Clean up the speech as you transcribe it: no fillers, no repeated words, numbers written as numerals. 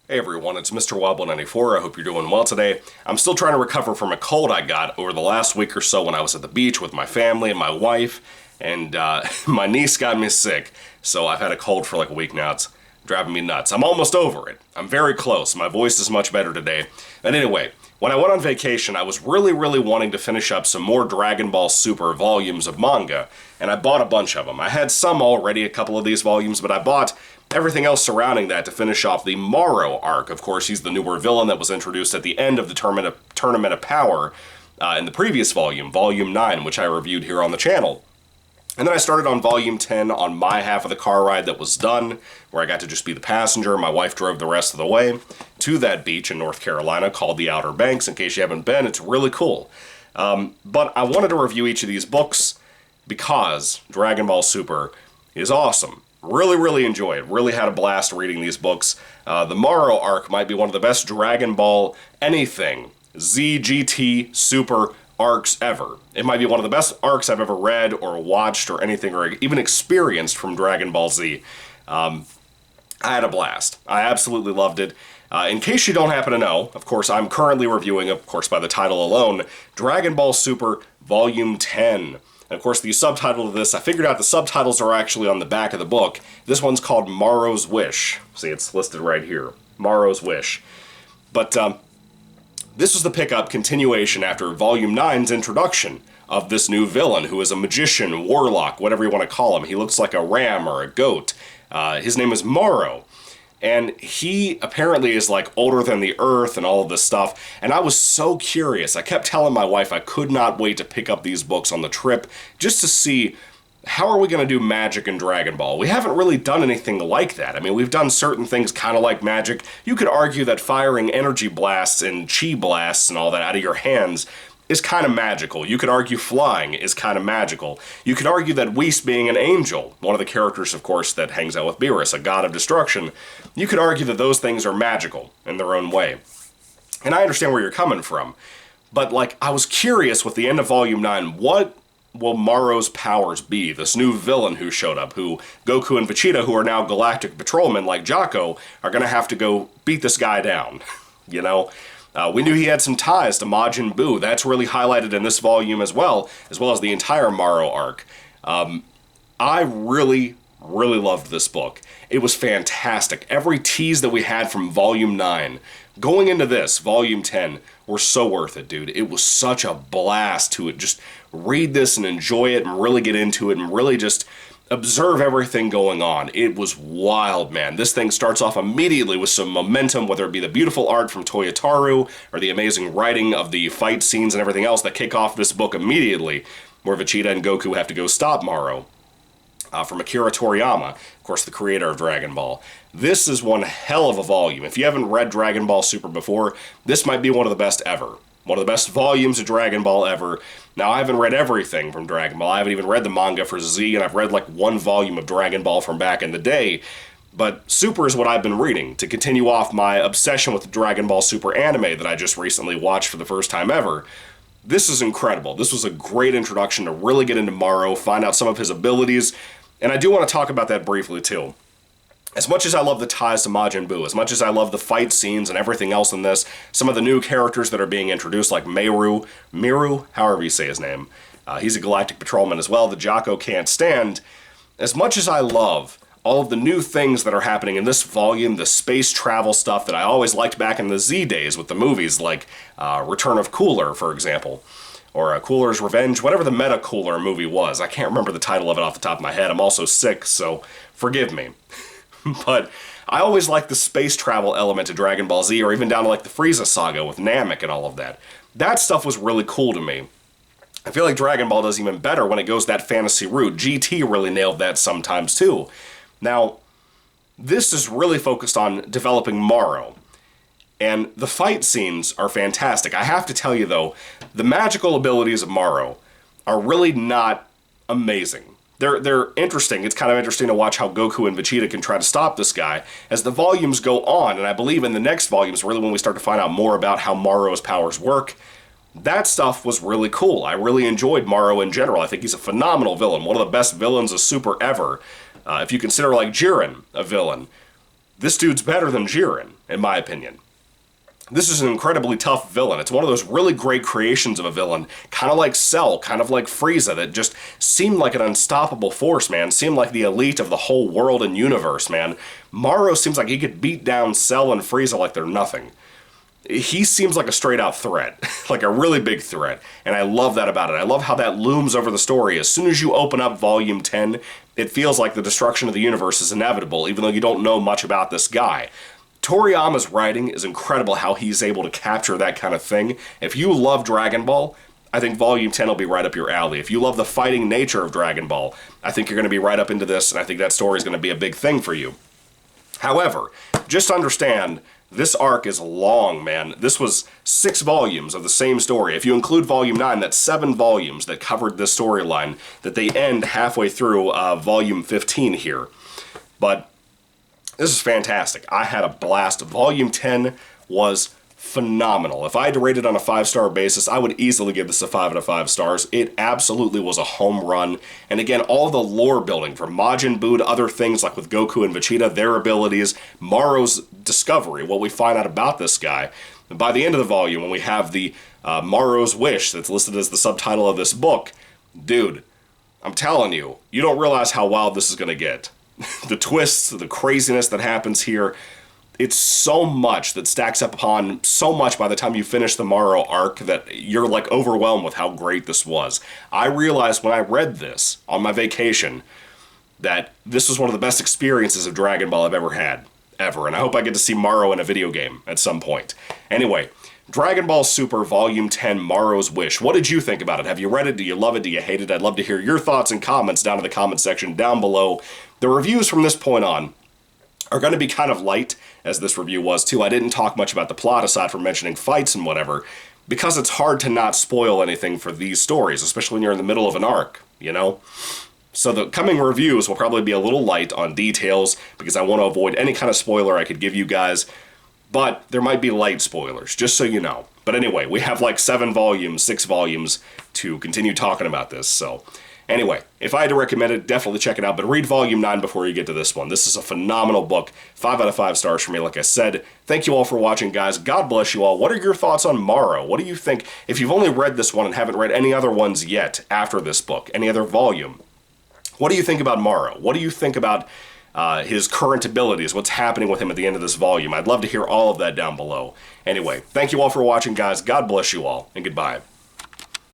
Hey everyone, it's Mr. Wobble94. I hope you're doing well today. I'm still trying to recover from a cold I got over the last week or so when I was at the beach with my family and my wife, and my niece got me sick. So I've had a cold for like a week now. It's driving me nuts. I'm almost over it. I'm very close. My voice is much better today. And anyway, when I went on vacation, I was really wanting to finish up some more Dragon Ball Super volumes of manga, and I bought a bunch of them. I had some already, a couple of these volumes, but I bought everything else surrounding that to finish off the Maro arc. Of course, he's the newer villain that was introduced at the end of the Tournament of Power in the previous volume, Volume 9, which I reviewed here on the channel. And then I started on Volume 10 on my half of the car ride that was done, where I got to just be the passenger. My wife drove the rest of the way to that beach in North Carolina called the Outer Banks. In case you haven't been, it's really cool. But I wanted to review each of these books because Dragon Ball Super is awesome. Really enjoy it. Really had a blast reading these books. The Maro arc might be one of the best Dragon Ball anything, Z, GT, Super arcs ever. It might be one of the best arcs I've ever read or watched or anything or even experienced from Dragon Ball Z. I had a blast. I absolutely loved it. In case you don't happen to know, of course, I'm currently reviewing, of course, by the title alone, Dragon Ball Super Volume 10. And of course, the subtitle of this, I figured out the subtitles are actually on the back of the book. This one's called Maro's Wish. See, it's listed right here. Maro's Wish. But this was the pickup continuation after Volume 9's introduction of this new villain, who is a magician, warlock, whatever you want to call him. He looks like a ram or a goat. His name is Maro. And he apparently is like older than the earth and all of this stuff. And I was so curious. I kept telling my wife I could not wait to pick up these books on the trip just to see how are we going to do magic in Dragon Ball. We haven't really done anything like that. I mean, we've done certain things kind of like magic. You could argue that firing energy blasts and chi blasts and all that out of your hands is kind of magical. You could argue flying is kind of magical. You could argue that Whis being an angel, one of the characters, of course, that hangs out with Beerus, a god of destruction, you could argue that those things are magical in their own way. And I understand where you're coming from. But, like, I was curious with the end of Volume 9, what will Maro's powers be? This new villain who showed up, who Goku and Vegeta, who are now galactic patrolmen like Jaco, are going to have to go beat this guy down, you know? We knew he had some ties to Majin Buu. That's really highlighted in this volume as well as the entire Maro arc. I really loved this book. It was fantastic. Every tease that we had from Volume 9 going into this, Volume 10, were so worth it, dude. It was such a blast to just read this and enjoy it and really get into it and really just observe everything going on. It was wild, man. This thing starts off immediately with some momentum, whether it be the beautiful art from Toyotarou or the amazing writing of the fight scenes and everything else that kick off this book immediately, where Vegeta and Goku have to go stop Maro. From Akira Toriyama, of course, the creator of Dragon Ball. This is one hell of a volume. If you haven't read Dragon Ball Super before, this might be one of the best ever. One of the best volumes of Dragon Ball ever. Now, I haven't read everything from Dragon Ball. I haven't even read the manga for Z, and I've read like one volume of Dragon Ball from back in the day. But Super is what I've been reading to continue off my obsession with the Dragon Ball Super anime that I just recently watched for the first time ever. This is incredible. This was a great introduction to really get into Maro, find out some of his abilities, and I do want to talk about that briefly too. As much as I love the ties to Majin Buu, as much as I love the fight scenes and everything else in this, some of the new characters that are being introduced, like Miru, however you say his name, he's a galactic patrolman as well that Jaco can't stand. As much as I love all of the new things that are happening in this volume, the space travel stuff that I always liked back in the Z days with the movies, like Return of Cooler, for example, or Cooler's Revenge, whatever the Meta Cooler movie was. I can't remember the title of it off the top of my head. I'm also sick, so forgive me. But I always liked the space travel element to Dragon Ball Z, or even down to like the Frieza saga with Namek and all of that. That stuff was really cool to me. I feel like Dragon Ball does even better when it goes that fantasy route. GT really nailed that sometimes too. Now, this is really focused on developing Maro. And the fight scenes are fantastic. I have to tell you though, the magical abilities of Maro are really not amazing. They're interesting. It's kind of interesting to watch how Goku and Vegeta can try to stop this guy as the volumes go on, and I believe in the next volumes, really when we start to find out more about how Maro's powers work, that stuff was really cool. I really enjoyed Maro in general. I think he's a phenomenal villain, one of the best villains of Super ever. If you consider like Jiren a villain, this dude's better than Jiren, in my opinion. This is an incredibly tough villain. It's one of those really great creations of a villain, kind of like Cell, kind of like Frieza, that just seemed like an unstoppable force, man. Seemed like the elite of the whole world and universe, man. Maro seems like he could beat down Cell and Frieza like they're nothing. He seems like a straight-out threat, like a really big threat, and I love that about it. I love how that looms over the story. As soon as you open up Volume 10, it feels like the destruction of the universe is inevitable, even though you don't know much about this guy. Toriyama's writing is incredible, how he's able to capture that kind of thing. If you love Dragon Ball, I think Volume 10 will be right up your alley. If you love the fighting nature of Dragon Ball, I think you're going to be right up into this, and I think that story is going to be a big thing for you. However, just understand, this arc is long, man. This was 6 volumes of the same story. If you include Volume 9, that's 7 volumes that covered this storyline, that they end halfway through Volume 15 here. But this is fantastic. I had a blast. Volume 10 was phenomenal. If I had to rate it on a 5-star basis, I would easily give this a 5 out of 5 stars. It absolutely was a home run. And again, all the lore building from Majin Buu to other things like with Goku and Vegeta, their abilities, Maro's discovery, what we find out about this guy. And by the end of the volume, when we have the Maro's Wish that's listed as the subtitle of this book, dude, I'm telling you, you don't realize how wild this is going to get. The twists, the craziness that happens here, it's so much that stacks up upon so much by the time you finish the Maro arc that you're like overwhelmed with how great this was. I realized when I read this on my vacation that this was one of the best experiences of Dragon Ball I've ever had, ever, and I hope I get to see Maro in a video game at some point. Anyway, Dragon Ball Super Volume 10, Maro's Wish. What did you think about it? Have you read it? Do you love it? Do you hate it? I'd love to hear your thoughts and comments down in the comment section down below. The reviews from this point on are going to be kind of light, as this review was too. I didn't talk much about the plot aside from mentioning fights and whatever, because it's hard to not spoil anything for these stories, especially when you're in the middle of an arc, you know? So the coming reviews will probably be a little light on details, because I want to avoid any kind of spoiler I could give you guys. But there might be light spoilers, just so you know. But anyway, we have like 7 volumes, 6 volumes to continue talking about this. So anyway, if I had to recommend it, definitely check it out. But read Volume 9 before you get to this one. This is a phenomenal book. 5 out of 5 stars for me, like I said. Thank you all for watching, guys. God bless you all. What are your thoughts on Maro? What do you think? If you've only read this one and haven't read any other ones yet after this book, any other volume, what do you think about Maro? What do you think about his current abilities, what's happening with him at the end of this volume? I'd love to hear all of that down below. Anyway, thank you all for watching, guys. God bless you all, and goodbye.